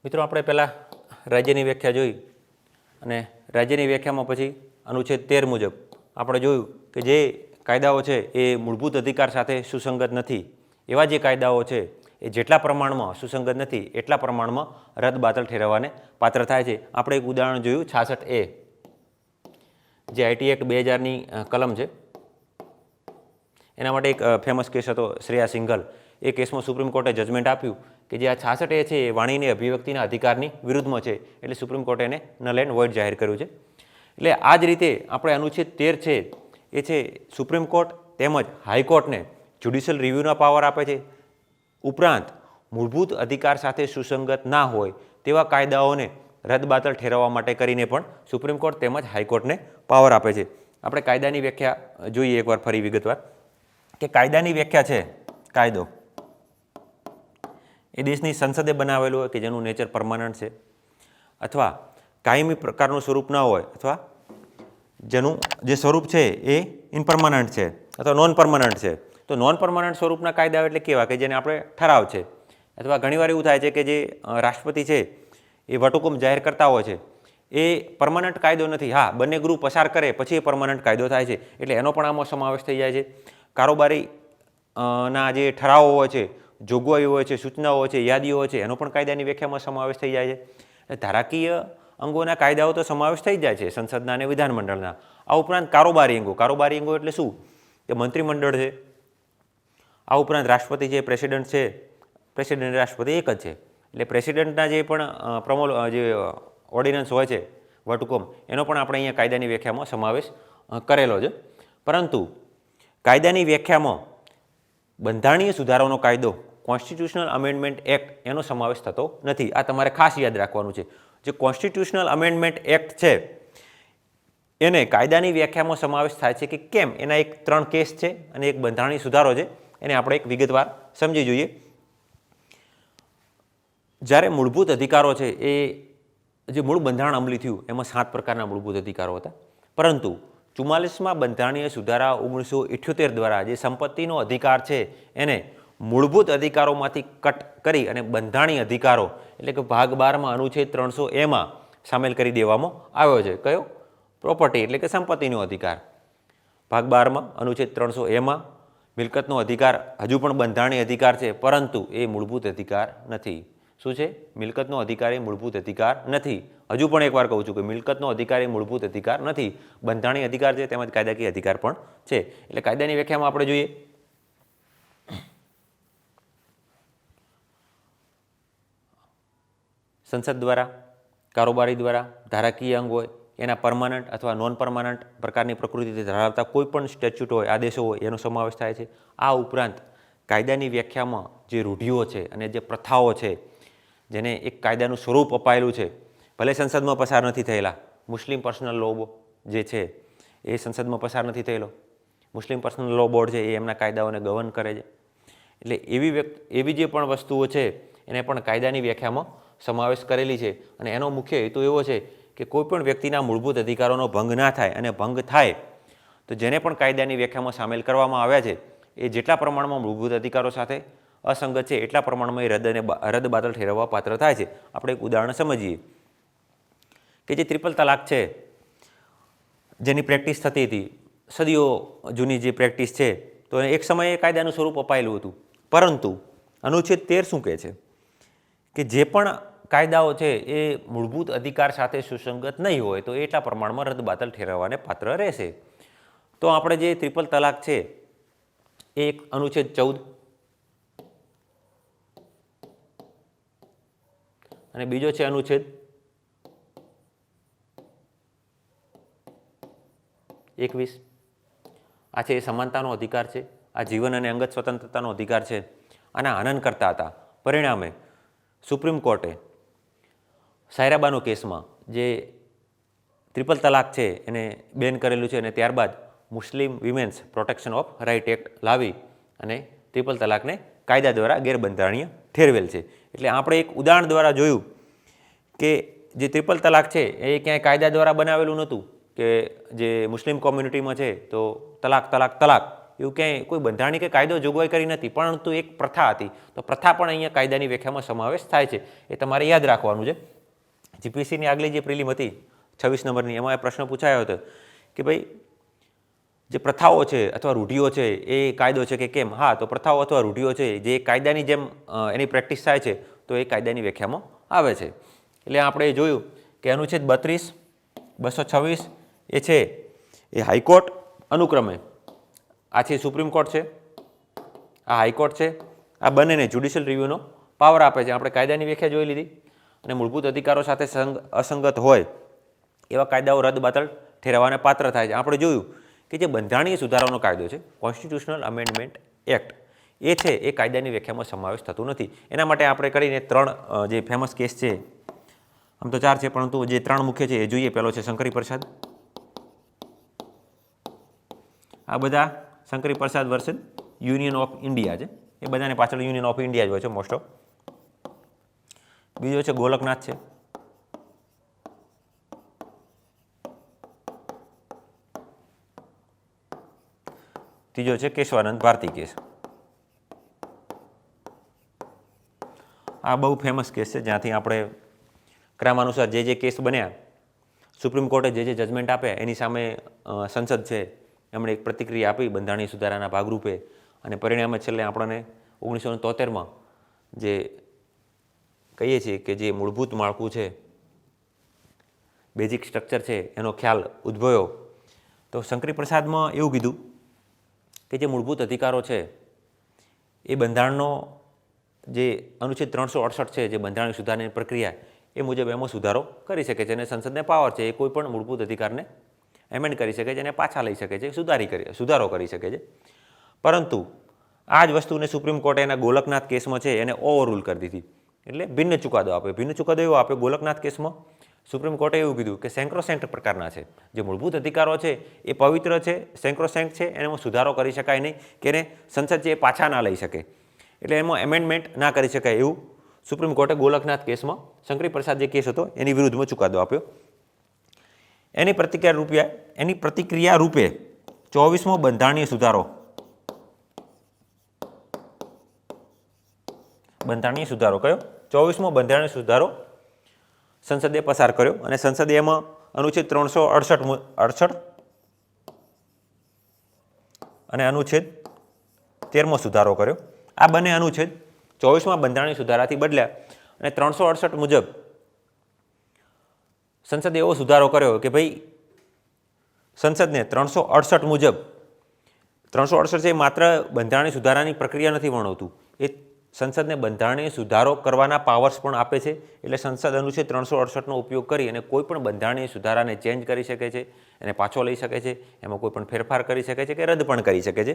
મિત્રો આપણે પહેલાં રાજ્યની વ્યાખ્યા જોઈ અને રાજ્યની વ્યાખ્યામાં પછી અનુચ્છેદ 13 મુજબ આપણે જોયું કે જે કાયદાઓ છે એ મૂળભૂત અધિકાર સાથે સુસંગત નથી એવા જે કાયદાઓ છે એ જેટલા પ્રમાણમાં સુસંગત નથી એટલા પ્રમાણમાં રદબાતલ ઠેરવવાને પાત્ર થાય છે. આપણે એક ઉદાહરણ જોયું 66A જે આઈટી એક્ટ 2000ની કલમ છે એના માટે એક ફેમસ કેસ હતો શ્રેયા સિંઘલ. એ કેસમાં સુપ્રીમ કોર્ટે જજમેન્ટ આપ્યું કે જે આ 66A છે એ વાણીની અભિવ્યક્તિના અધિકારની વિરુદ્ધમાં છે એટલે સુપ્રીમ કોર્ટે એને નલ એન્ડ વોઇડ જાહેર કર્યું છે. એટલે આ જ રીતે આપણે અનુચ્છેદ 13 છે એ છે સુપ્રીમ કોર્ટ તેમજ હાઈકોર્ટને જ્યુડિશિયલ રિવ્યૂના પાવર આપે છે. ઉપરાંત મૂળભૂત અધિકાર સાથે સુસંગત ના હોય તેવા કાયદાઓને રદબાતલ ઠેરવવા માટે કરીને પણ સુપ્રીમ કોર્ટ તેમજ હાઈકોર્ટને પાવર આપે છે. આપણે કાયદાની વ્યાખ્યા જોઈએ એકવાર ફરી વિગતવાર કે કાયદાની વ્યાખ્યા છે કાયદો એ દેશની સંસદે બનાવેલું હોય કે જેનું નેચર પરમાનન્ટ છે અથવા કાયમી પ્રકારનું સ્વરૂપ ના હોય અથવા જેનું જે સ્વરૂપ છે એ ઇનપર્મનન્ટ છે અથવા નોન પરમાનન્ટ છે. તો નોન પરમાનન્ટ સ્વરૂપના કાયદાઓ એટલે કેવા કે જેને આપણે ઠરાવ છે અથવા ઘણીવાર એવું થાય છે કે જે રાષ્ટ્રપતિ છે એ વટહુકમ જાહેર કરતા હોય છે એ પરમાનન્ટ કાયદો નથી. હા, બંને ગૃહ પસાર કરે પછી એ પરમાનન્ટ કાયદો થાય છે એટલે એનો પણ આમાં સમાવેશ થઈ જાય છે. કારોબારી ના જે ઠરાવો હોય છે, જોગવાઈઓ હોય છે, સૂચનાઓ હોય છે, યાદીઓ હોય છે એનો પણ કાયદાની વ્યાખ્યામાં સમાવેશ થઈ જાય છે. ધારાકીય અંગોના કાયદાઓ તો સમાવેશ થઈ જાય છે સંસદના અને વિધાનમંડળના. આ ઉપરાંત કારોબારી અંગો એટલે શું કે મંત્રીમંડળ છે, આ ઉપરાંત રાષ્ટ્રપતિ છે, પ્રેસિડેન્ટ છે, પ્રેસિડેન્ટ રાષ્ટ્રપતિ એક જ છે એટલે પ્રેસિડેન્ટના જે પણ જે ઓર્ડિનન્સ હોય છે વટહુકમ એનો પણ આપણે અહીંયા કાયદાની વ્યાખ્યામાં સમાવેશ કરેલો છે. પરંતુ કાયદાની વ્યાખ્યામાં બંધારણીય સુધારાનો કાયદો કોન્સ્ટિટ્યુશનલ અમેન્ડમેન્ટ એક્ટ એનો સમાવેશ થતો નથી. આ તમારે ખાસ યાદ રાખવાનું છે. જે કોન્સ્ટિટ્યુશનલ અમેન્ડમેન્ટ એક્ટ છે એને કાયદાની વ્યાખ્યામાં સમાવેશ થાય છે કે કેમ એના એક 3 કેસ છે અને એક બંધારણીય સુધારો છે એને આપણે એક વિગતવાર સમજી જોઈએ. જ્યારે મૂળભૂત અધિકારો છે એ જે મૂળ બંધારણ અમલી થયું એમાં 7 પ્રકારના મૂળભૂત અધિકારો હતા. પરંતુ 44માં બંધારણીય સુધારા 1978 દ્વારા જે સંપત્તિનો અધિકાર છે એને મૂળભૂત અધિકારોમાંથી કટ કરી અને બંધારણીય અધિકારો એટલે કે ભાગ 12માં અનુચ્છેદ 300A સામેલ કરી દેવામાં આવ્યો છે. કયો? પ્રોપર્ટી એટલે કે સંપત્તિનો અધિકાર. ભાગ 12માં અનુચ્છેદ 300A મિલકતનો અધિકાર હજુ પણ બંધારણીય અધિકાર છે પરંતુ એ મૂળભૂત અધિકાર નથી. શું છે? મિલકતનો અધિકાર એ મૂળભૂત અધિકાર નથી. હજુ પણ એકવાર કહું છું કે મિલકતનો અધિકાર એ મૂળભૂત અધિકાર નથી. બંધારણીય અધિકાર છે તેમજ કાયદાકીય અધિકાર પણ છે. એટલે કાયદાની વ્યાખ્યામાં આપણે જોઈએ સંસદ દ્વારા, કારોબારી દ્વારા, ધારાકીય અંગ હોય એના પરમાનન્ટ અથવા નોન પરમાનન્ટ પ્રકારની પ્રકૃતિ ધરાવતા કોઈ પણ સ્ટેચ્યુટ હોય, આદેશો હોય એનો સમાવેશ થાય છે. આ ઉપરાંત કાયદાની વ્યાખ્યામાં જે રૂઢિઓ છે અને જે પ્રથાઓ છે જેને એક કાયદાનું સ્વરૂપ અપાયેલું છે ભલે સંસદમાં પસાર નથી થયેલા. મુસ્લિમ પર્સનલ લો જે છે એ સંસદમાં પસાર નથી થયેલો. મુસ્લિમ પર્સનલ લો બોર્ડ છે એ એમના કાયદાઓને ગવર્ન કરે છે. એટલે એવી જે પણ વસ્તુઓ છે એને પણ કાયદાની વ્યાખ્યામાં સમાવેશ કરેલી છે અને એનો મુખ્ય હેતુ એવો છે કે કોઈ પણ વ્યક્તિના મૂળભૂત અધિકારોનો ભંગ ના થાય અને ભંગ થાય તો જેને પણ કાયદાની વ્યાખ્યામાં સામેલ કરવામાં આવ્યા છે એ જેટલા પ્રમાણમાં મૂળભૂત અધિકારો સાથે અસંગત છે એટલા પ્રમાણમાં એ રદબાતલ ઠેરવવા પાત્ર થાય છે. આપણે એક ઉદાહરણ સમજીએ કે જે ટ્રિપલ તલાક છે જેની પ્રેક્ટિસ થતી હતી, સદીઓ જૂની જે પ્રેક્ટિસ છે, તો એક સમયે કાયદાનું સ્વરૂપ અપાયેલું હતું. પરંતુ અનુચ્છેદ 13 શું કહે છે કે જે પણ કાયદાઓ છે એ મૂળભૂત અધિકાર સાથે સુસંગત નહીં હોય તો એટલા પ્રમાણમાં રદબાતલ ઠેરવવાને પાત્ર રહેશે. તો આપણે જે ટ્રિપલ તલાક છે એ એક અનુચ્છેદ 14 અને બીજો છે અનુચ્છેદ 21. આ છે એ સમાનતાનો અધિકાર છે, આ જીવન અને અંગત સ્વતંત્રતાનો અધિકાર છે. આના હનન કરતા હતા. પરિણામે સુપ્રીમ કોર્ટે સાયરાબાનો કેસમાં જે ટ્રિપલ તલાક છે એને બેન કરેલું છે અને ત્યારબાદ Muslim women's protection of right act લાવી અને ટ્રિપલ તલાકને કાયદા દ્વારા ગેરબંધારણીય ઠેરવેલ છે. એટલે આપણે એક ઉદાહરણ દ્વારા જોયું કે જે ટ્રિપલ તલાક છે એ ક્યાંય કાયદા દ્વારા બનાવેલું નહોતું કે જે મુસ્લિમ કોમ્યુનિટીમાં છે તો તલાક તલાક તલાક એવું ક્યાંય કોઈ બંધારણીય કે કાયદો જોગવાઈ કરી નથી, પરંતુ એક પ્રથા હતી. તો પ્રથા પણ અહીંયા કાયદાની વ્યાખ્યામાં સમાવેશ થાય છે, એ તમારે યાદ રાખવાનું છે. જીપીએસસીની આગલી જે પ્રિલિમ હતી 26 નંબરની, એમાં એ પ્રશ્ન પૂછાયો હતો કે ભાઈ જે પ્રથાઓ છે અથવા રૂઢિઓ છે એ કાયદો છે કે કેમ. હા, તો પ્રથાઓ અથવા રૂઢિઓ છે જે કાયદાની જેમ એની પ્રેક્ટિસ થાય છે તો એ કાયદાની વ્યાખ્યામાં આવે છે. એટલે આપણે જોયું કે અનુચ્છેદ 32, 226 એ છે એ હાઈકોર્ટ અનુક્રમે, આ છે સુપ્રીમ કોર્ટ છે, આ હાઈકોર્ટ છે, આ બંનેને જ્યુડિશિયલ રિવ્યૂનો પાવર આપે છે. આપણે કાયદાની વ્યાખ્યા જોઈ લીધી. અને મૂળભૂત અધિકારો સાથે અસંગત હોય એવા કાયદાઓ રદબાતલ ઠેરવવાને પાત્ર થાય છે. આપણે જોયું કે જે બંધારણીય સુધારાનો કાયદો છે, કોન્સ્ટિટ્યુશનલ અમેન્ડમેન્ટ એક્ટ, એ છે એ કાયદાની વ્યાખ્યામાં સમાવેશ થતું નથી. એના માટે આપણે કરીને 3 જે ફેમસ કેસ છે, આમ તો 4 છે પરંતુ જે 3 મુખ્ય છે એ જોઈએ. પહેલો છે શંકરી પ્રસાદ. આ બધા શંકરી પ્રસાદ વર્સેસ યુનિયન ઓફ ઇન્ડિયા છે, એ બધાને પાછળ યુનિયન ઓફ ઇન્ડિયા જ હોય છે મોસ્ટ ઓફ. બીજો છે ગોલકનાથ છે. ત્રીજો છે કેશવાનંદ ભારતી કેસ. આ બહુ ફેમસ કેસ છે, જ્યાંથી આપણે ક્રમાનુસાર જે કેસ બન્યા, સુપ્રીમ કોર્ટે જે જજમેન્ટ આપ્યા એની સામે સંસદ છે એમણે એક પ્રતિક્રિયા આપી બંધારણીય સુધારાના ભાગરૂપે, અને પરિણામે છેલ્લે આપણને 1973માં જે કહીએ છીએ કે જે મૂળભૂત માળખું છે, બેઝિક સ્ટ્રક્ચર છે, એનો ખ્યાલ ઉદ્ભવ્યો. તો શંકરી પ્રસાદમાં એવું કીધું કે જે મૂળભૂત અધિકારો છે એ બંધારણનો જે અનુચ્છેદ 368 છે, જે બંધારણીય સુધારાની પ્રક્રિયા, એ મુજબ એમાં સુધારો કરી શકે છે. અને સંસદને પાવર છે, એ કોઈ પણ મૂળભૂત અધિકારને એમેન્ડ કરી શકે છે અને પાછા લઈ શકે છે, સુધારો કરી શકે છે. પરંતુ આ જ વસ્તુને સુપ્રીમ કોર્ટે એના ગોલકનાથ કેસમાં છે એને ઓવરરૂલ કરી દીધી, એટલે ભિન્ન ચુકાદો આપ્યો. ભિન્ન ચુકાદો એવો આપ્યો ગોલકનાથ કેસમાં, સુપ્રીમ કોર્ટે એવું કીધું કે સેન્ક્રોસેન્ટ પ્રકારના છે, જે મૂળભૂત અધિકારો છે એ પવિત્ર છે, સેન્ક્રોસેન્ટ છે, એમાં સુધારો કરી શકાય નહીં, કે એને સંસદ છે એ પાછા ના લઈ શકે, એટલે એમાં એમેન્ડમેન્ટ ના કરી શકાય, એવું સુપ્રીમ કોર્ટે ગોલકનાથ કેસમાં શંકરી પ્રસાદ જે કેસ હતો એની વિરુદ્ધમાં ચુકાદો આપ્યો. એની પ્રતિક્રિયા રૂપે 24મો બંધારણીય સુધારો, કયો 24મો બંધારણીય સુધારો સંસદે પસાર કર્યો. અને સંસદે એમાં અનુચ્છેદ 368 અને અનુચ્છેદ 13મો સુધારો કર્યો. આ બંને અનુચ્છેદ 24મા બંધારણીય સુધારાથી બદલ્યા, અને 368 મુજબ સંસદે એવો સુધારો કર્યો કે ભાઈ સંસદને 368 મુજબ, 368 છે માત્ર બંધારણીય સુધારાની પ્રક્રિયા નથી વર્ણવતું, એ સંસદને બંધારણીય સુધારો કરવાના પાવર્સ પણ આપે છે. એટલે સંસદ અનુચ્છેદ 368નો ઉપયોગ કરી અને કોઈ પણ બંધારણીય સુધારાને ચેન્જ કરી શકે છે, એને પાછો લઈ શકે છે, એમાં કોઈ પણ ફેરફાર કરી શકે છે કે રદ પણ કરી શકે છે.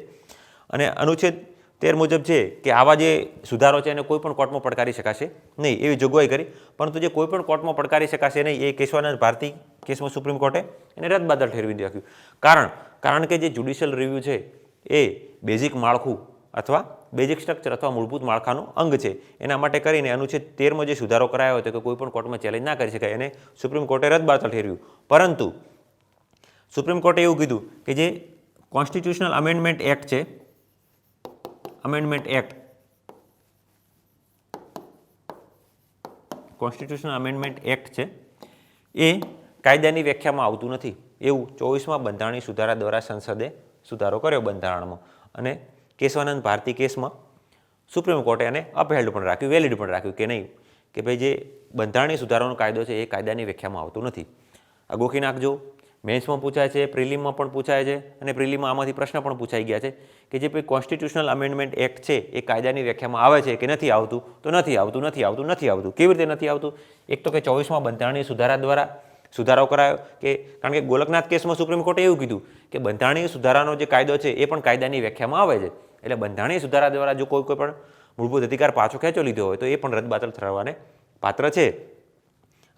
અને અનુચ્છેદ 13 મુજબ છે કે આવા જે સુધારો છે એને કોઈ પણ કોર્ટમાં પડકારી શકાશે નહીં, એવી જોગવાઈ કરી. પરંતુ જે કોઈ પણ કોર્ટમાં પડકારી શકાશે નહીં, એ કેશવાનંદ ભારતી કેસમાં સુપ્રીમ કોર્ટે એને રદબાતલ ઠેરવી રાખ્યું. કારણ કે જે જ્યુડિશિયલ રિવ્યૂ છે એ બેઝિક માળખું અથવા બેઝિક સ્ટ્રક્ચર અથવા મૂળભૂત માળખાનું અંગ છે. એના માટે કરીને અનુચ્છેદ 13માં જે સુધારો કરાયો હતો કે કોઈ પણ કોર્ટમાં ચેલેન્જ ના કરી શકાય, એને સુપ્રીમ કોર્ટે રદબાતલ ઠેરવ્યું. પરંતુ સુપ્રીમ કોર્ટે એવું કીધું કે જે કોન્સ્ટિટ્યુશનલ અમેન્ડમેન્ટ એક્ટ છે, કોન્સ્ટિટ્યુશનલ અમેન્ડમેન્ટ એક્ટ છે એ કાયદાની વ્યાખ્યામાં આવતું નથી, એવું 24મા બંધારણીય સુધારા દ્વારા સંસદે સુધારો કર્યો બંધારણમાં. અને કેશવાનંદ ભારતી કેસમાં સુપ્રીમ કોર્ટે એને અપહેલ્ડ પણ રાખ્યું, વેલિડ પણ રાખ્યું કે નહીં, કે ભાઈ જે બંધારણીય સુધારાનો કાયદો છે એ કાયદાની વ્યાખ્યામાં આવતું નથી. આ ગોખી નાખજો. મેન્સમાં પૂછાય છે, પ્રિલિમમાં પણ પૂછાય છે, અને પ્રિલિમમાં આમાંથી પ્રશ્ન પણ પૂછાઈ ગયા છે કે જે ભાઈ કોન્સ્ટિટ્યુશનલ અમેન્ડમેન્ટ એક્ટ છે એ કાયદાની વ્યાખ્યામાં આવે છે કે નથી આવતું. તો નથી આવતું. કેવી રીતે નથી આવતું? એક તો કે 24મા બંધારણીય સુધારા દ્વારા સુધારો કરાયો, કે કારણ કે ગોલકનાથ કેસમાં સુપ્રીમ કોર્ટે એવું કીધું કે બંધારણીય સુધારાનો જે કાયદો છે એ પણ કાયદાની વ્યાખ્યામાં આવે છે, એટલે બંધારણીય સુધારા દ્વારા જો કોઈ પણ મૂળભૂત અધિકાર પાછો ખેંચો લીધો હોય તો એ પણ રદબાતલ ઠરવાને પાત્ર છે.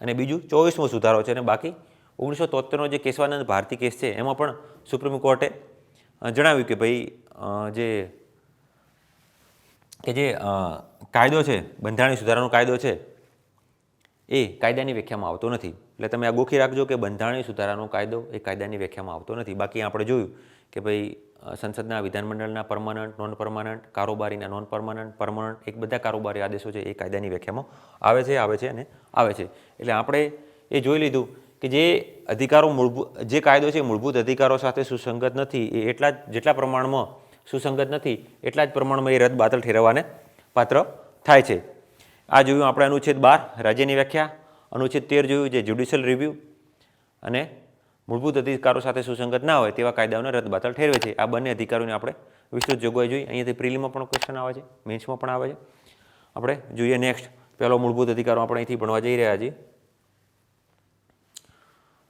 અને બીજું 24મો સુધારો છે. અને બાકી 1973નો જે કેશવાનંદ ભારતી કેસ છે એમાં પણ સુપ્રીમ કોર્ટે જણાવ્યું કે ભાઈ જે કાયદો છે, બંધારણીય સુધારાનો કાયદો છે એ કાયદાની વ્યાખ્યામાં આવતો નથી. એટલે તમે આ ગોખી રાખજો કે બંધારણીય સુધારાનો કાયદો એ કાયદાની વ્યાખ્યામાં આવતો નથી. બાકી આપણે જોયું કે ભાઈ સંસદના વિધાનમંડળના પરમાનન્ટ, નોન પરમાનન્ટ, કારોબારીના નોન પરમાનન્ટ, પરમાનન્ટ, એક બધા કારોબારી આદેશો છે એ કાયદાની વ્યાખ્યામાં આવે છે અને આવે છે. એટલે આપણે એ જોઈ લીધું કે જે અધિકારો જે કાયદો છે મૂળભૂત અધિકારો સાથે સુસંગત નથી, એ જેટલા પ્રમાણમાં સુસંગત નથી એટલા જ પ્રમાણમાં એ રદ બાતલ ઠેરવવાને પાત્ર થાય છે. આ જોયું આપણે અનુચ્છેદ 12 રાજ્યની વ્યાખ્યા, અનુચ્છેદ 13 જોયું જે જ્યુડિશિયલ રિવ્યૂ અને મૂળભૂત અધિકારો સાથે સુસંગત ના હોય તેવા કાયદાઓને રદ બાતલ ઠેરવે છે. આ બંને અધિકારોને આપણે વિસ્તૃત જોગવાઈ જોઈ. અહીંયાથી પ્રિલિમમાં પણ ક્વેશ્ચન આવે છે, મેન્સમાં પણ આવે છે. આપણે જોઈએ નેક્સ્ટ. પહેલો મૂળભૂત અધિકારો આપણે અહીંથી ભણવા જઈ રહ્યા છીએ.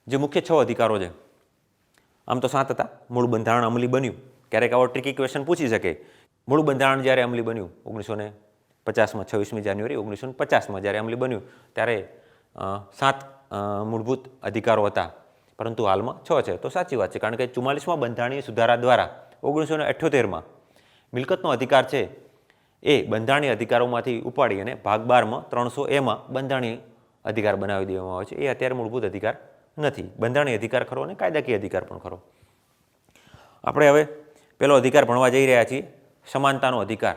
જે મુખ્ય 6 અધિકારો છે, આમ તો 7 હતા. મૂળ બંધારણ અમલી બન્યું, ક્યારેક આવો ટ્રિકી ક્વેશ્ચન પૂછી શકે. મૂળ બંધારણ જ્યારે અમલી બન્યું 1950માં, 26મી જાન્યુઆરી 1950માં જ્યારે અમલી બન્યું ત્યારે 7 મૂળભૂત અધિકારો હતા, પરંતુ હાલમાં 6 છે. તો સાચી વાત છે, કારણ કે 44મા બંધારણીય સુધારા દ્વારા 1978માં મિલકતનો અધિકાર છે એ બંધારણીય અધિકારોમાંથી ઉપાડી અને ભાગ 12માં 300A બંધારણીય અધિકાર બનાવી દેવામાં આવે છે. એ અત્યારે મૂળભૂત અધિકાર નથી. બંધારણીય અધિકાર ખરો અને કાયદાકીય અધિકાર પણ ખરો. આપણે હવે પહેલો અધિકાર ભણવા જઈ રહ્યા છીએ, સમાનતાનો અધિકાર.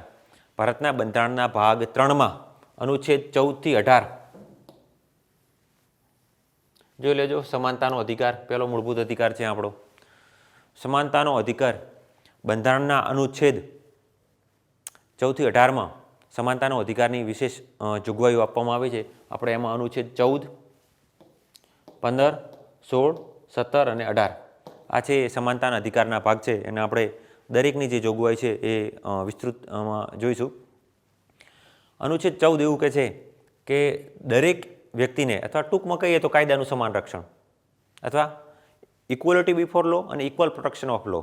ભારતના બંધારણના ભાગ 3માં અનુચ્છેદ 14 થી 18 જોઈ લેજો. સમાનતાનો અધિકાર પહેલો મૂળભૂત અધિકાર છે આપણો. સમાનતાનો અધિકાર બંધારણના અનુચ્છેદ 14 થી 18માં સમાનતાનો અધિકારની વિશેષ જોગવાઈઓ આપવામાં આવી છે. આપણે એમાં અનુચ્છેદ 14, 15, 16, 17 અને 18 આ છે સમાનતાના અધિકારના ભાગ છે. અને આપણે દરેકની જે જોગવાઈ છે એ વિસ્તૃતમાં જોઈશું. અનુચ્છેદ 14 એવું કહે છે કે દરેક વ્યક્તિને, અથવા ટૂંકમાં કહીએ તો કાયદાનું સમાન રક્ષણ, અથવા ઇક્વલિટી બિફોર લો અને ઇક્વલ પ્રોટેક્શન ઓફ લો.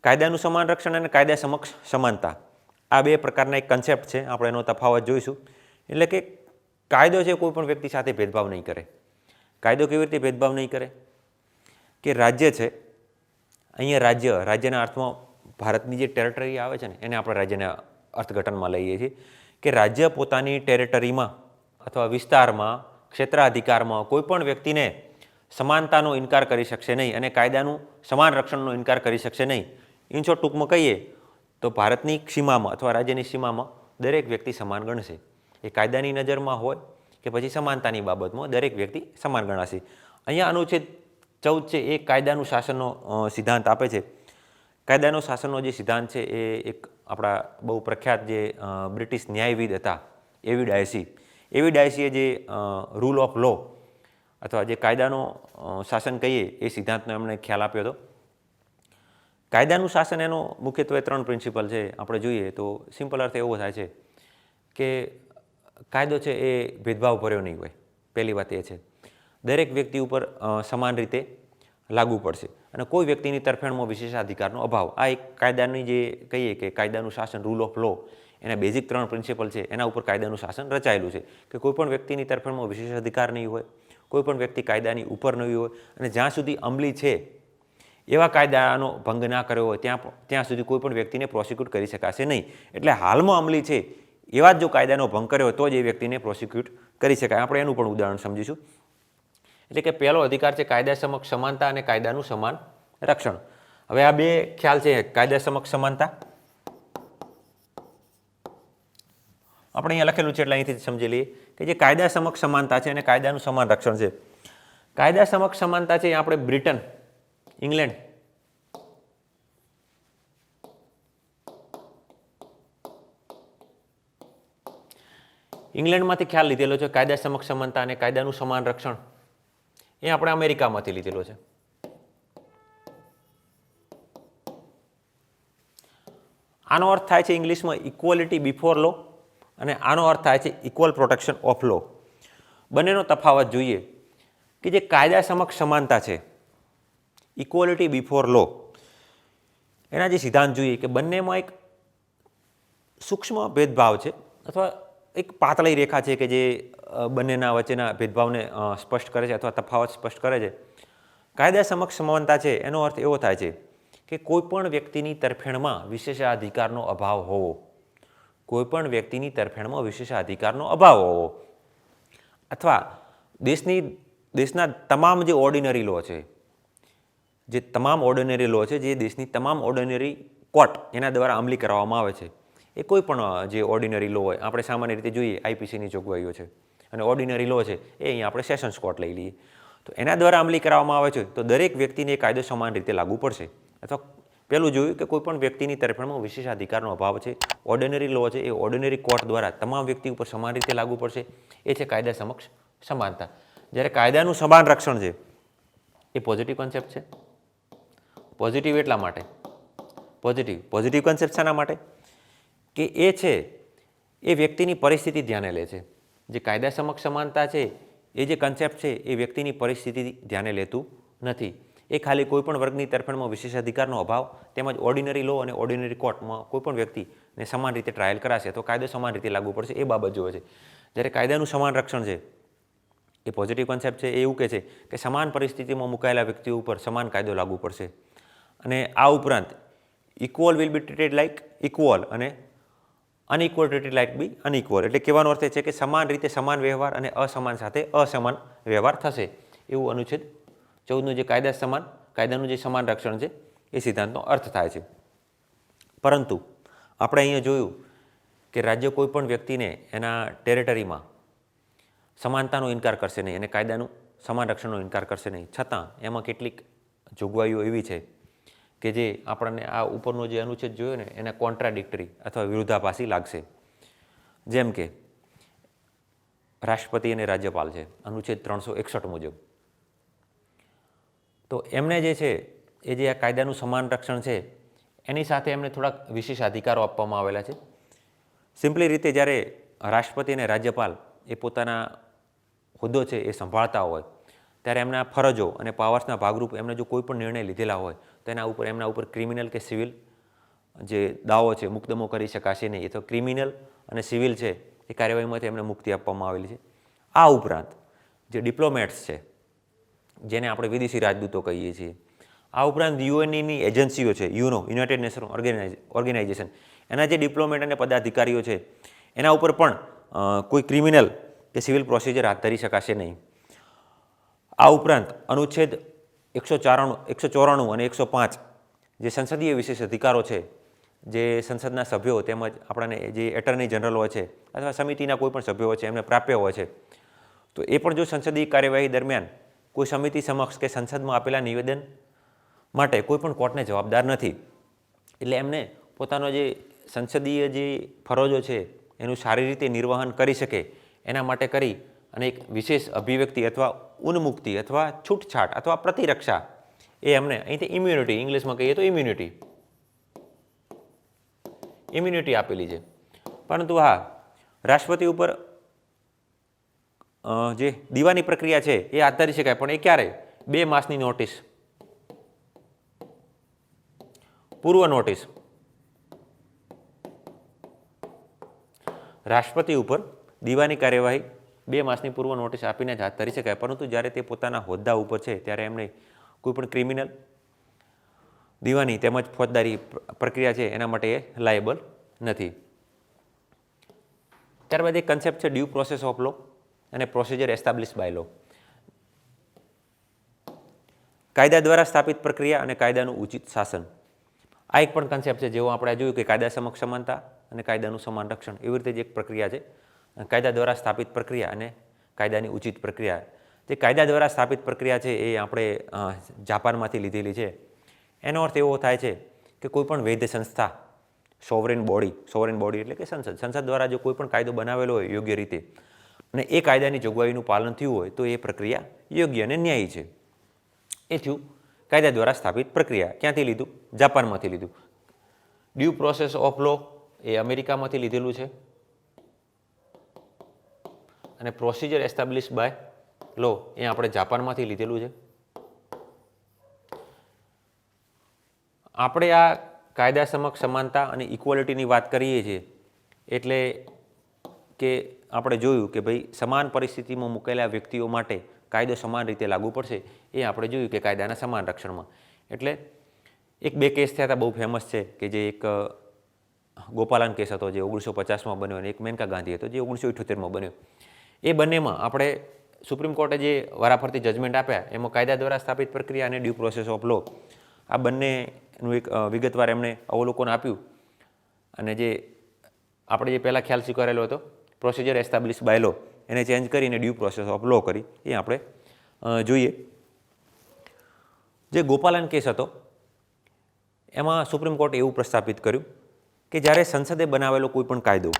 કાયદાનું સમાન રક્ષણ અને કાયદા સમક્ષ સમાનતા, આ બે પ્રકારના એક કન્સેપ્ટ છે. આપણે એનો તફાવત જોઈશું. એટલે કે કાયદો છે કોઈ પણ વ્યક્તિ સાથે ભેદભાવ નહીં કરે. કાયદો કેવી રીતે ભેદભાવ નહીં કરે? કે રાજ્ય છે, અહીંયા રાજ્યના અર્થમાં ભારતની જે ટેરિટરી આવે છે ને એને આપણે રાજ્યના અર્થઘટનમાં લઈએ છીએ કે રાજ્ય પોતાની ટેરિટરીમાં અથવા વિસ્તારમાં, ક્ષેત્રાધિકારમાં કોઈ પણ વ્યક્તિને સમાનતાનો ઇનકાર કરી શકશે નહીં અને કાયદાનું સમાન રક્ષણનો ઇનકાર કરી શકશે નહીં. ઇન શોર્ટ, ટૂંકમાં કહીએ તો ભારતની સીમામાં અથવા રાજ્યની સીમામાં દરેક વ્યક્તિ સમાન ગણશે. એ કાયદાની નજરમાં હોય કે પછી સમાનતાની બાબતમાં દરેક વ્યક્તિ સમાન ગણાશે. અહીંયા અનુચ્છેદ 14 છે એ કાયદાનું શાસનનો સિદ્ધાંત આપે છે. કાયદાનો શાસનનો જે સિદ્ધાંત છે એ એક આપણા બહુ પ્રખ્યાત જે બ્રિટિશ ન્યાયવિદ હતા એવી ડાયસીએ જે રૂલ ઓફ લો અથવા જે કાયદાનો શાસન કહીએ એ સિદ્ધાંતનો એમણે ખ્યાલ આપ્યો હતો. કાયદાનું શાસન એનો મુખ્યત્વે 3 પ્રિન્સિપલ છે. આપણે જોઈએ તો સિમ્પલ અર્થ એવો થાય છે કે કાયદો છે એ ભેદભાવ ભર્યો નહીં હોય. પહેલી વાત એ છે. દરેક વ્યક્તિ ઉપર સમાન રીતે લાગુ પડશે અને કોઈ વ્યક્તિની તરફેણમાં વિશેષાધિકારનો અભાવ. આ એક કાયદાની જે કહીએ કે કાયદાનું શાસન, રૂલ ઓફ લો, એના બેઝિક 3 પ્રિન્સિપલ છે. એના ઉપર કાયદાનું શાસન રચાયેલું છે કે કોઈ પણ વ્યક્તિની તરફેણમાં વિશેષાધિકાર નહીં હોય, કોઈ પણ વ્યક્તિ કાયદાની ઉપર નહીં હોય અને જ્યાં સુધી અમલી છે એવા કાયદાનો ભંગ ના કર્યો હોય ત્યાં સુધી કોઈ પણ વ્યક્તિને પ્રોસિક્યુટ કરી શકાશે નહીં. એટલે હાલમાં અમલી છે એવા જ જો કાયદાનો ભંગ કર્યો તો જ એ વ્યક્તિને પ્રોસિક્યુટ કરી શકાય. આપણે એનું પણ ઉદાહરણ સમજીશું. એટલે કે પહેલો અધિકાર છે કાયદા સમક્ષ સમાનતા અને કાયદાનું સમાન રક્ષણ. હવે આ બે ખ્યાલ છે, કાયદા સમક્ષ સમાનતા આપણે અહીંયા લખેલું છે એટલે અહીંથી સમજી લઈએ કે જે કાયદા સમક્ષ સમાનતા છે અને કાયદાનું સમાન રક્ષણ છે. કાયદા સમક્ષ સમાનતા છે એ આપણે બ્રિટન, ઇંગ્લેન્ડ, ઇંગ્લેન્ડમાંથી ખ્યાલ લીધેલો છે. કાયદા સમક્ષ સમાનતા અને કાયદાનું સમાન રક્ષણ એ આપણે અમેરિકામાંથી લીધેલો છે. આનો અર્થ થાય છે ઇંગ્લિશમાં ઇક્વલિટી બિફોર લો અને આનો અર્થ થાય છે ઇક્વલ પ્રોટેક્શન ઓફ લો. બંનેનો તફાવત જોઈએ કે જે કાયદા સમક્ષ સમાનતા છે, ઇક્વલિટી બિફોર લો, એના જે સિદ્ધાંત જોઈએ કે બંનેમાં એક સૂક્ષ્મ ભેદભાવ છે અથવા એક પાતળી રેખા છે કે જે બંનેના વચ્ચેના ભેદભાવને સ્પષ્ટ કરે છે અથવા તફાવત સ્પષ્ટ કરે છે. કાયદા સમક્ષ સમાનતા છે એનો અર્થ એવો થાય છે કે કોઈ પણ વ્યક્તિની તરફેણમાં વિશેષાધિકારનો અભાવ હોવો, કોઈ પણ વ્યક્તિની તરફેણમાં વિશેષાધિકારનો અભાવ હોવો અથવા દેશની દેશના તમામ જે ઓર્ડિનરી લો છે, જે તમામ ઓર્ડિનરી લો છે, જે દેશની તમામ ઓર્ડિનરી કોર્ટ એના દ્વારા અમલી કરવામાં આવે છે, એ કોઈ પણ જે ઓર્ડિનરી લો હોય, આપણે સામાન્ય રીતે જોઈએ આઈપીસીની જોગવાઈઓ છે, અને ઓર્ડિનરી લો છે એ અહીંયા આપણે સેશન્સ કોર્ટ લઈ લઈએ, તો એના દ્વારા અમલી કરવામાં આવે છે, તો દરેક વ્યક્તિને એ કાયદો સમાન રીતે લાગુ પડશે. અથવા પહેલું જોયું કે કોઈ પણ વ્યક્તિની તરફેણમાં વિશેષાધિકારનો અભાવ છે. ઓર્ડિનરી લો છે એ ઓર્ડિનરી કોર્ટ દ્વારા તમામ વ્યક્તિ ઉપર સમાન રીતે લાગુ પડશે. એ છે કાયદા સમક્ષ સમાનતા. જ્યારે કાયદાનું સમાન રક્ષણ છે એ પોઝિટિવ કન્સેપ્ટ છે. પોઝિટિવ એટલા માટે પોઝિટિવ કન્સેપ્ટ શાના માટે કે એ છે એ વ્યક્તિની પરિસ્થિતિ ધ્યાને લે છે. જે કાયદા સમક્ષ સમાનતા છે એ જે કન્સેપ્ટ છે એ વ્યક્તિની પરિસ્થિતિ ધ્યાને લેતું નથી. એ ખાલી કોઈપણ વર્ગની તરફેણમાં વિશેષાધિકારનો અભાવ તેમજ ઓર્ડિનરી લો અને ઓર્ડિનરી કોર્ટમાં કોઈપણ વ્યક્તિને સમાન રીતે ટ્રાયલ કરાશે તો કાયદો સમાન રીતે લાગુ પડશે એ બાબત જોવે છે. જ્યારે કાયદાનું સમાન રક્ષણ છે એ પોઝિટિવ કન્સેપ્ટ છે, એ એવું કહે છે કે સમાન પરિસ્થિતિમાં મુકાયેલા વ્યક્તિઓ ઉપર સમાન કાયદો લાગુ પડશે. અને આ ઉપરાંત equal will be treated like equal અને અનઇક્વલ ટ્રીટેડ લાઇક બી અનઇક્વલ. એટલે કહેવાનો અર્થ એ છે કે સમાન રીતે સમાન વ્યવહાર અને અસમાન સાથે અસમાન વ્યવહાર થશે, એવું અનુચ્છેદ 14નું જે કાયદાનું જે સમાન રક્ષણ છે એ સિદ્ધાંતનો અર્થ થાય છે. પરંતુ આપણે અહીંયા જોયું કે રાજ્ય કોઈ પણ વ્યક્તિને એના ટેરેટરીમાં સમાનતાનો ઇનકાર કરશે નહીં અને કાયદાનું સમાન રક્ષણનો ઇનકાર કરશે નહીં. છતાં એમાં કેટલીક જોગવાઈઓ એવી છે કે જે આપણને આ ઉપરનો જે અનુચ્છેદ જોયો ને એને કોન્ટ્રાડિક્ટરી અથવા વિરોધાભાસી લાગશે. જેમ કે રાષ્ટ્રપતિ અને રાજ્યપાલ છે અનુચ્છેદ 361 મુજબ, તો એમને જે છે એ જે આ કાયદાનું સમાન રક્ષણ છે એની સાથે એમને થોડાક વિશેષ અધિકારો આપવામાં આવેલા છે. સિમ્પલી રીતે જ્યારે રાષ્ટ્રપતિ અને રાજ્યપાલ એ પોતાના હોદ્દો છે એ સંભાળતા હોય ત્યારે એમના ફરજો અને પાવર્સના ભાગરૂપ એમને જો કોઈ પણ નિર્ણય લીધેલા હોય તો એમના ઉપર ક્રિમિનલ કે સિવિલ જે દાવો છે મુકદમો કરી શકાશે નહીં. એ તો ક્રિમિનલ અને સિવિલ છે એ કાર્યવાહીમાંથી એમને મુક્તિ આપવામાં આવેલી છે. આ ઉપરાંત જે ડિપ્લોમેટ્સ છે જેને આપણે વિદેશી રાજદૂતો કહીએ છીએ, આ ઉપરાંત યુએનની એજન્સીઓ છે, યુનાઇટેડ નેશન ઓર્ગેનાઇઝેશન, એના જે ડિપ્લોમેટ અને પદાધિકારીઓ છે એના ઉપર પણ કોઈ ક્રિમિનલ કે સિવિલ પ્રોસિજર હાથ ધરી શકાશે નહીં. આ ઉપરાંત અનુચ્છેદ 194 અને 105 જે સંસદીય વિશેષ અધિકારો છે, જે સંસદના સભ્યો તેમજ આપણાને જે એટર્ની જનરલ હોય છે અથવા સમિતિના કોઈ પણ સભ્યો હોય છે એમને પ્રાપ્ય હોય છે, તો એ પણ જો સંસદીય કાર્યવાહી દરમિયાન કોઈ સમિતિ સમક્ષ કે સંસદમાં આપેલા નિવેદન માટે કોઈ પણ કોર્ટને જવાબદાર નથી. એટલે એમને પોતાનો જે સંસદીય જે ફરજો છે એનું સારી રીતે નિર્વહન કરી શકે એના માટે કરી અને એક વિશેષ અભિવ્યક્તિ અથવા ઉન્મુક્તિ અથવા છૂટછાટ અથવા પ્રતિરક્ષા એ એમને અહીંથી ઇમ્યુનિટી, ઇંગ્લિશમાં કહીએ તો ઇમ્યુનિટી આપેલી છે. પરંતુ હા, રાષ્ટ્રપતિ ઉપર જે દીવાની પ્રક્રિયા છે એ હાથ ધરી શકાય, પણ એ ક્યારે? 2 માસની નોટિસ, પૂર્વ નોટિસ. રાષ્ટ્રપતિ ઉપર દીવાની કાર્યવાહી 2 માસની પૂર્વ નોટિસ આપીને જ હાથ ધરી શકાય, પરંતુ જ્યારે તે પોતાના હોદ્દા ઉપર છે ત્યારે એમને કોઈપણ ક્રિમિનલ, દીવાની તેમજ ફોજદારી પ્રક્રિયા છે એના માટે એ લાયેબલ નથી. ત્યારબાદ એક કન્સેપ્ટ છે ડ્યુ પ્રોસેસ ઓફ લો અને પ્રોસિજર એસ્ટાબ્લિશ બાય લો. કાયદા દ્વારા સ્થાપિત પ્રક્રિયા અને કાયદાનું ઉચિત શાસન. આ એક પણ કન્સેપ્ટ છે જેવો આપણે જોયું કે કાયદા સમક્ષ સમાનતા અને કાયદાનું સમાન રક્ષણ, એવી રીતે જ એક પ્રક્રિયા છે કાયદા દ્વારા સ્થાપિત પ્રક્રિયા અને કાયદાની ઉચિત પ્રક્રિયા. જે કાયદા દ્વારા સ્થાપિત પ્રક્રિયા છે એ આપણે જાપાનમાંથી લીધેલી છે. એનો અર્થ એવો થાય છે કે કોઈ પણ વૈધ સંસ્થા, સોવરેન બોડી એટલે કે સંસદ દ્વારા જો કોઈ પણ કાયદો બનાવેલો હોય યોગ્ય રીતે અને એ કાયદાની જોગવાઈનું પાલન થયું હોય તો એ પ્રક્રિયા યોગ્ય અને ન્યાયી છે. એ થયું કાયદા દ્વારા સ્થાપિત પ્રક્રિયા. ક્યાંથી લીધું? જાપાનમાંથી લીધું. ડ્યુ પ્રોસેસ ઓફ લો એ અમેરિકામાંથી લીધેલું છે અને પ્રોસિજર એસ્ટાબ્લિશ બાય લો એ આપણે જાપાનમાંથી લીધેલું છે. આપણે આ કાયદા સમક્ષ સમાનતા અને ઇક્વાલિટીની વાત કરીએ છીએ એટલે કે આપણે જોયું કે ભાઈ સમાન પરિસ્થિતિમાં મુકાયેલા વ્યક્તિઓ માટે કાયદો સમાન રીતે લાગુ પડશે, એ આપણે જોયું કે કાયદાના સમાન રક્ષણમાં. એટલે 1-2 કેસ થયા હતા બહુ ફેમસ છે કે જે એક ગોપાલન કેસ હતો જે 1950માં બન્યો અને એક મેનકા ગાંધી હતો જે 1978માં બન્યો. એ બંનેમાં આપણે સુપ્રીમ કોર્ટે જે વારાફરતી જજમેન્ટ આપ્યા એમાં કાયદા દ્વારા સ્થાપિત પ્રક્રિયા અને ડ્યુ પ્રોસેસ ઓફ લો આ બંનેનું એક વિગતવાર એમણે અવલોકન આપ્યું. અને જે આપણે જે પહેલાં ખ્યાલ સ્વીકારેલો હતો પ્રોસિજર એસ્ટાબ્લિશ બાય લો એને ચેન્જ કરીને ડ્યુ પ્રોસેસ ઓફ લો કરી એ આપણે જોઈએ. જે ગોપાલન કેસ હતો એમાં સુપ્રીમ કોર્ટે એવું પ્રસ્થાપિત કર્યું કે જ્યારે સંસદે બનાવેલો કોઈ પણ કાયદો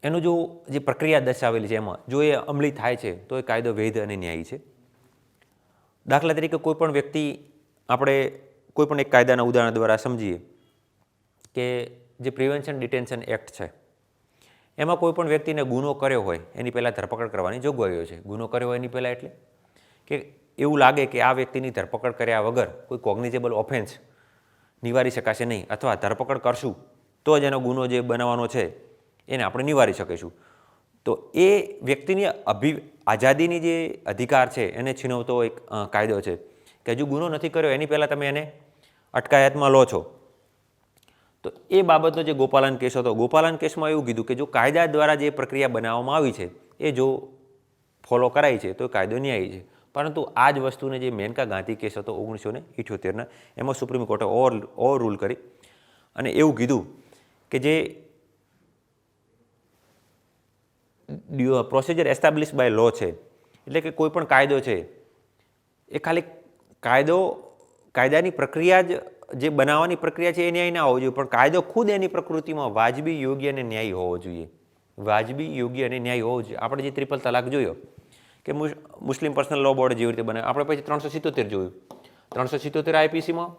એનું જો જે પ્રક્રિયા દર્શાવેલી છે એમાં જો એ અમલી થાય છે તો એ કાયદો વૈધ અને ન્યાયી છે. દાખલા તરીકે કોઈ પણ વ્યક્તિ આપણે કોઈ પણ એક કાયદાના ઉદાહરણ દ્વારા સમજીએ કે જે પ્રિવેન્શન ડિટેન્શન એક્ટ છે એમાં કોઈ પણ વ્યક્તિને ગુનો કર્યો હોય એની પહેલાં ધરપકડ કરવાની જોગવાઈઓ છે. ગુનો કર્યો હોય એની પહેલાં એટલે કે એવું લાગે કે આ વ્યક્તિની ધરપકડ કર્યા વગર કોઈ કોગ્નિઝેબલ ઓફેન્સ નિવારી શકાશે નહીં અથવા ધરપકડ કરશું તો જ એનો ગુનો જે બનાવવાનો છે એને આપણે નિવારી શકીશું. તો એ વ્યક્તિની આઝાદીની જે અધિકાર છે એને છીનવતો એક કાયદો છે કે હજુ ગુનો નથી કર્યો એની પહેલાં તમે એને અટકાયતમાં લો છો. તો એ બાબતનો જે ગોપાલન કેસ હતો, ગોપાલન કેસમાં એવું કીધું કે જો કાયદા દ્વારા જે પ્રક્રિયા બનાવવામાં આવી છે એ જો ફોલો કરાય છે તો કાયદો ન્યાયી છે. પરંતુ આ જ વસ્તુને જે મેનકા ગાંધી કેસ હતો 1978ના એમાં સુપ્રીમ કોર્ટે ઓવર રૂલ કરી અને એવું કીધું કે જે પ્રોસિજર એસ્ટાબ્લિશ બાય લો છે એટલે કે કોઈ પણ કાયદો છે એ ખાલી કાયદાની પ્રક્રિયા જ જે બનાવવાની પ્રક્રિયા છે એ ન્યાય ના હોવો જોઈએ, પણ કાયદો ખુદ એની પ્રકૃતિમાં વાજબી, યોગ્ય અને ન્યાયી હોવો જોઈએ. વાજબી, યોગ્ય અને ન્યાયી હોવો જોઈએ. આપણે જે ટ્રિપલ તલાક જોયો કે મુસ્લિમ પર્સનલ લો બોર્ડ જેવી રીતે બને, આપણે પછી 377 જોયું. 377 આઈપીસીમાં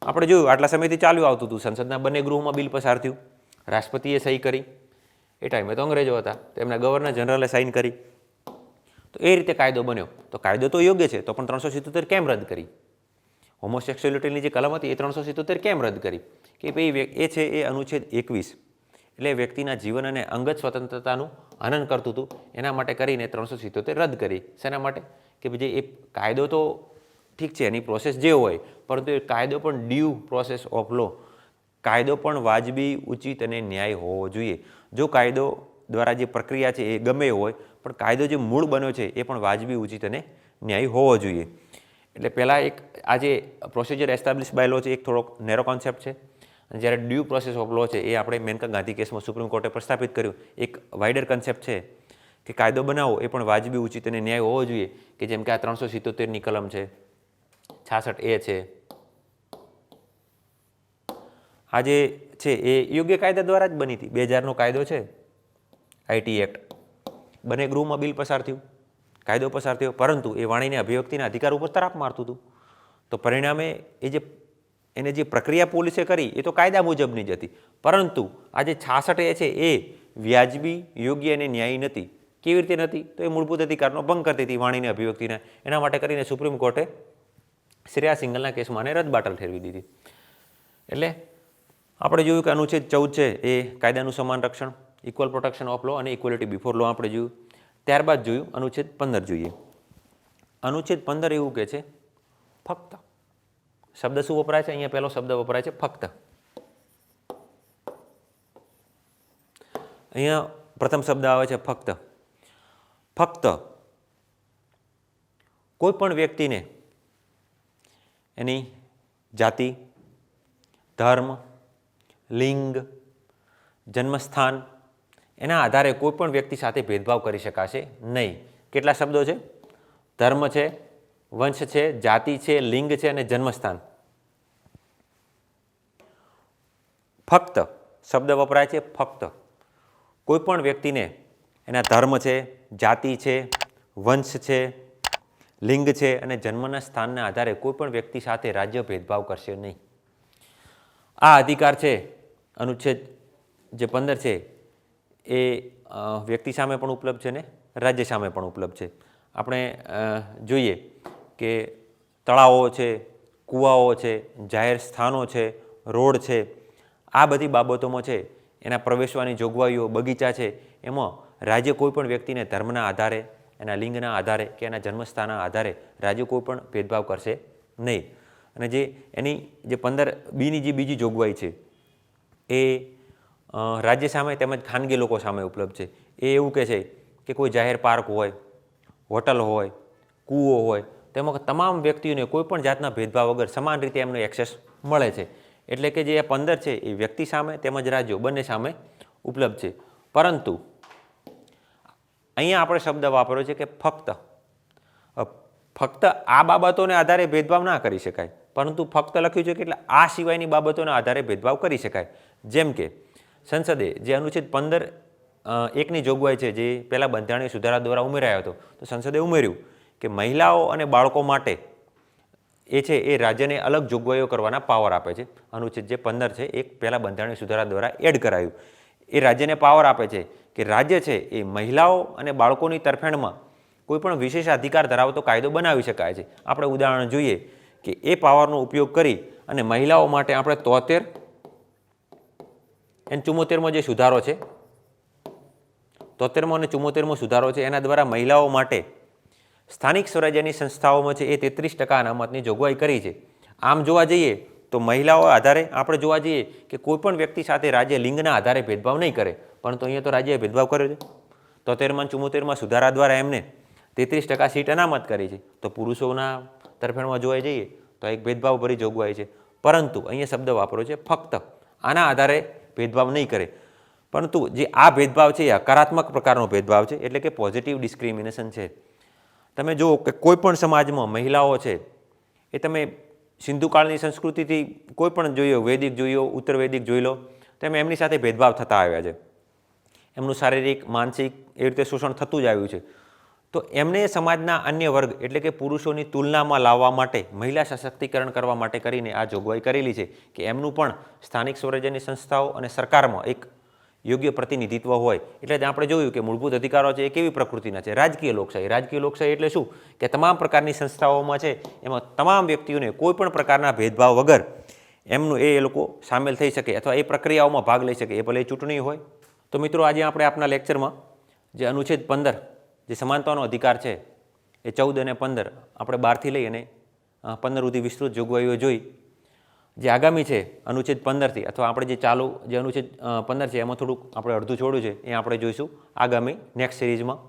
આપણે જોયું આટલા સમયથી ચાલ્યું આવતું હતું, સંસદના બંને ગૃહમાં બિલ પસાર થયું, રાષ્ટ્રપતિએ સહી કરી, એ ટાઈમે તો અંગ્રેજો હતા તો એમના ગવર્નર જનરલે સાઇન કરી, તો એ રીતે કાયદો બન્યો. તો કાયદો તો યોગ્ય છે તો પણ 377 કેમ રદ કરી? હોમોસેક્સ્યુઅલિટીની જે કલમ હતી એ 377 કેમ રદ કરી? કે ભાઈ એ છે એ અનુચ્છેદ 21 એટલે વ્યક્તિના જીવન અને અંગત સ્વતંત્રતાનું હનન કરતું હતું, એના માટે કરીને 377 રદ કરી. શેના માટે? કે ભાઈ એ કાયદો તો ઠીક છે એની પ્રોસેસ જે હોય, પરંતુ એ કાયદો પણ ડ્યુ પ્રોસેસ ઓફ લો, કાયદો પણ વાજબી, ઉચિત અને ન્યાય હોવો જોઈએ. જો કાયદો દ્વારા જે પ્રક્રિયા છે એ ગમે હોય પણ કાયદો જે મૂળ બન્યો છે એ પણ વાજબી, ઉચિત અને ન્યાયી હોવો જોઈએ. એટલે પહેલાં એક આ જે પ્રોસિજર એસ્ટાબ્લિશ બાય લો છે એક થોડોક નેરો કોન્સેપ્ટ છે, અને જ્યારે ડ્યુ પ્રોસેસ ઓફ લો છે એ આપણે મેનકા ગાંધી કેસમાં સુપ્રીમ કોર્ટે પ્રસ્થાપિત કર્યું એક વાઇડર કન્સેપ્ટ છે કે કાયદો બનાવો એ પણ વાજબી, ઉચિત અને ન્યાય હોવો જોઈએ. કે જેમ કે આ 377ની કલમ છે, 66A છે, આ જે છે એ યોગ્ય કાયદા દ્વારા જ બની હતી. 2000નો કાયદો છે આઈટી એક્ટ, બંને ગૃહમાં બિલ પસાર થયું, કાયદો પસાર થયો, પરંતુ એ વાણીને અભિવ્યક્તિના અધિકાર ઉપર તરાપ મારતું હતું. તો પરિણામે એને જે પ્રક્રિયા પોલીસે કરી એ તો કાયદા મુજબની જ હતી, પરંતુ આ જે 66A છે એ વ્યાજબી, યોગ્ય અને ન્યાયી નથી. કેવી રીતે નથી? તો એ મૂળભૂત અધિકારનો ભંગ કરતી હતી વાણીને અભિવ્યક્તિના. એના માટે કરીને સુપ્રીમ કોર્ટે શ્રેયા સિંગલના કેસમાં એને રદબાતલ ઠેરવી દીધી. એટલે આપણે જોયું કે અનુચ્છેદ 14 છે એ કાયદાનું સમાન રક્ષણ, ઇક્વલ પ્રોટેક્શન ઓફ લો અને ઇક્વલિટી બિફોર લો આપણે જોયું. ત્યારબાદ જોયું અનુચ્છેદ 15 જોઈએ. અનુચ્છેદ 15 એવું કહે છે ફક્ત. શબ્દ શું વપરાય છે? અહીંયા પહેલો શબ્દ વપરાય છે ફક્ત. અહીંયા પ્રથમ શબ્દ આવે છે ફક્ત. ફક્ત કોઈ પણ વ્યક્તિને એની જાતિ, ધર્મ, લિંગ, જન્મસ્થાન એના આધારે કોઈ પણ વ્યક્તિ સાથે ભેદભાવ કરી શકાશે નહીં. કેટલા શબ્દો છે? ધર્મ છે, વંશ છે, જાતિ છે, લિંગ છે અને જન્મસ્થાન. ફક્ત શબ્દ વપરાય છે ફક્ત. કોઈ પણ વ્યક્તિને એના ધર્મ છે, જાતિ છે, વંશ છે, લિંગ છે અને જન્મના સ્થાનના આધારે કોઈ પણ વ્યક્તિ સાથે રાજ્ય ભેદભાવ કરશે નહીં. આ અધિકાર છે અનુચ્છેદ જે 15 છે એ વ્યક્તિ સામે પણ ઉપલબ્ધ છે ને રાજ્ય સામે પણ ઉપલબ્ધ છે. આપણે જોઈએ કે તળાવો છે, કૂવાઓ છે, જાહેર સ્થાનો છે, રોડ છે, આ બધી બાબતોમાં છે એના પ્રવેશવાની જોગવાઈઓ, બગીચા છે, એમાં રાજ્ય કોઈ પણ વ્યક્તિને ધર્મના આધારે, એના લિંગના આધારે કે એના જન્મસ્થાનના આધારે રાજ્ય કોઈ પણ ભેદભાવ કરશે નહીં. અને જે એની જે 15B જે બીજી જોગવાઈ છે એ રાજ્ય સામે તેમજ ખાનગી લોકો સામે ઉપલબ્ધ છે. એ એવું કહે છે કે કોઈ જાહેર પાર્ક હોય, હોટલ હોય, કૂવો હોય, તેમાં તમામ વ્યક્તિઓને કોઈ પણ જાતના ભેદભાવ વગર સમાન રીતે એમનો એક્સેસ મળે છે. એટલે કે જે આ 15 છે એ વ્યક્તિ સામે તેમજ રાજ્યો બંને સામે ઉપલબ્ધ છે. પરંતુ અહીંયા આપણે શબ્દ વાપર્યો છે કે ફક્ત આ બાબતોને આધારે ભેદભાવ ના કરી શકાય, પરંતુ ફક્ત લખ્યું છે કે એટલે આ સિવાયની બાબતોના આધારે ભેદભાવ કરી શકાય. જેમ કે સંસદે જે અનુચ્છેદ 15(1) જોગવાઈ છે જે પહેલાં બંધારણીય સુધારા દ્વારા ઉમેરાયો હતો, તો સંસદે ઉમેર્યું કે મહિલાઓ અને બાળકો માટે એ છે એ રાજ્યને અલગ જોગવાઈઓ કરવાના પાવર આપે છે. અનુચ્છેદ જે 15 છે એ પહેલાં બંધારણીય સુધારા દ્વારા એડ કરાયું. એ રાજ્યને પાવર આપે છે કે રાજ્ય છે એ મહિલાઓ અને બાળકોની તરફેણમાં કોઈ પણ વિશેષ અધિકાર ધરાવતો કાયદો બનાવી શકાય છે. આપણે ઉદાહરણ જોઈએ કે એ પાવરનો ઉપયોગ કરી અને મહિલાઓ માટે આપણે 73 અને 74માં જે સુધારો છે, 73મો અને 74મો સુધારો છે, એના દ્વારા મહિલાઓ માટે સ્થાનિક સ્વરાજ્યની સંસ્થાઓમાં છે એ 33% અનામતની જોગવાઈ કરી છે. આમ જોવા જઈએ તો મહિલાઓ આધારે આપણે જોવા જઈએ કે કોઈ પણ વ્યક્તિ સાથે રાજ્ય લિંગના આધારે ભેદભાવ નહીં કરે, પરંતુ અહીંયા તો રાજ્યએ ભેદભાવ કર્યો છે. 73માં અને 74માં સુધારા દ્વારા એમને 33% સીટ અનામત કરી છે. તો પુરુષોના તરફેણમાં જોવા જઈએ તો એક ભેદભાવભરી જોગવાઈ છે. પરંતુ અહીંયા શબ્દ વાપરો છે ફક્ત આના આધારે ભેદભાવ નહીં કરે, પરંતુ જે આ ભેદભાવ છે એ હકારાત્મક પ્રકારનો ભેદભાવ છે, એટલે કે પોઝિટિવ ડિસ્ક્રિમિનેશન છે. તમે જુઓ કે કોઈ પણ સમાજમાં મહિલાઓ છે એ તમે સિંધુકાળની સંસ્કૃતિથી કોઈ પણ જોઈ લો, વૈદિક જોઈ લો, ઉત્તર વૈદિક જોઈ લો, તેમ એમની સાથે ભેદભાવ થતા આવ્યા છે. એમનું શારીરિક, માનસિક એ રીતે શોષણ થતું જ આવ્યું છે. તો એમને સમાજના અન્ય વર્ગ એટલે કે પુરુષોની તુલનામાં લાવવા માટે, મહિલા સશક્તિકરણ કરવા માટે કરીને આ જોગવાઈ કરેલી છે કે એમનું પણ સ્થાનિક સ્વરાજ્યની સંસ્થાઓ અને સરકારમાં એક યોગ્ય પ્રતિનિધિત્વ હોય. એટલે જ આપણે જોયું કે મૂળભૂત અધિકારો છે એ કેવી પ્રકૃતિના છે, રાજકીય લોકશાહી. રાજકીય લોકશાહી એટલે શું કે તમામ પ્રકારની સંસ્થાઓમાં છે એમાં તમામ વ્યક્તિઓને કોઈ પણ પ્રકારના ભેદભાવ વગર એમનું એ લોકો સામેલ થઈ શકે અથવા એ પ્રક્રિયાઓમાં ભાગ લઈ શકે, એ ભલે ચૂંટણી હોય. તો મિત્રો આજે આપણે આપણા લેક્ચરમાં જે અનુચ્છેદ 15 જે સમાનતાનો અધિકાર છે એ 14 અને 15 આપણે 12થી લઈ અને 15 સુધી વિસ્તૃત જોગવાઈઓ જોઈ. જે આગામી છે અનુચ્છેદ 15થી અથવા આપણે જે ચાલુ જે અનુચ્છેદ 15 છે એમાં થોડુંક આપણે અડધું છોડ્યું છે એ આપણે જોઈશું આગામી નેક્સ્ટ સિરીઝમાં.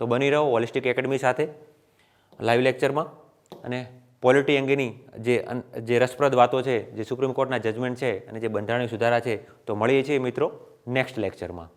તો બની રહો હોલિસ્ટિક એકેડમી સાથે લાઈવ લેક્ચરમાં. અને પોલિટી અંગેની જે રસપ્રદ વાતો છે, જે સુપ્રીમ કોર્ટના જજમેન્ટ છે અને જે બંધારણીય સુધારા છે, તો મળીએ છીએ મિત્રો નેક્સ્ટ લેક્ચરમાં.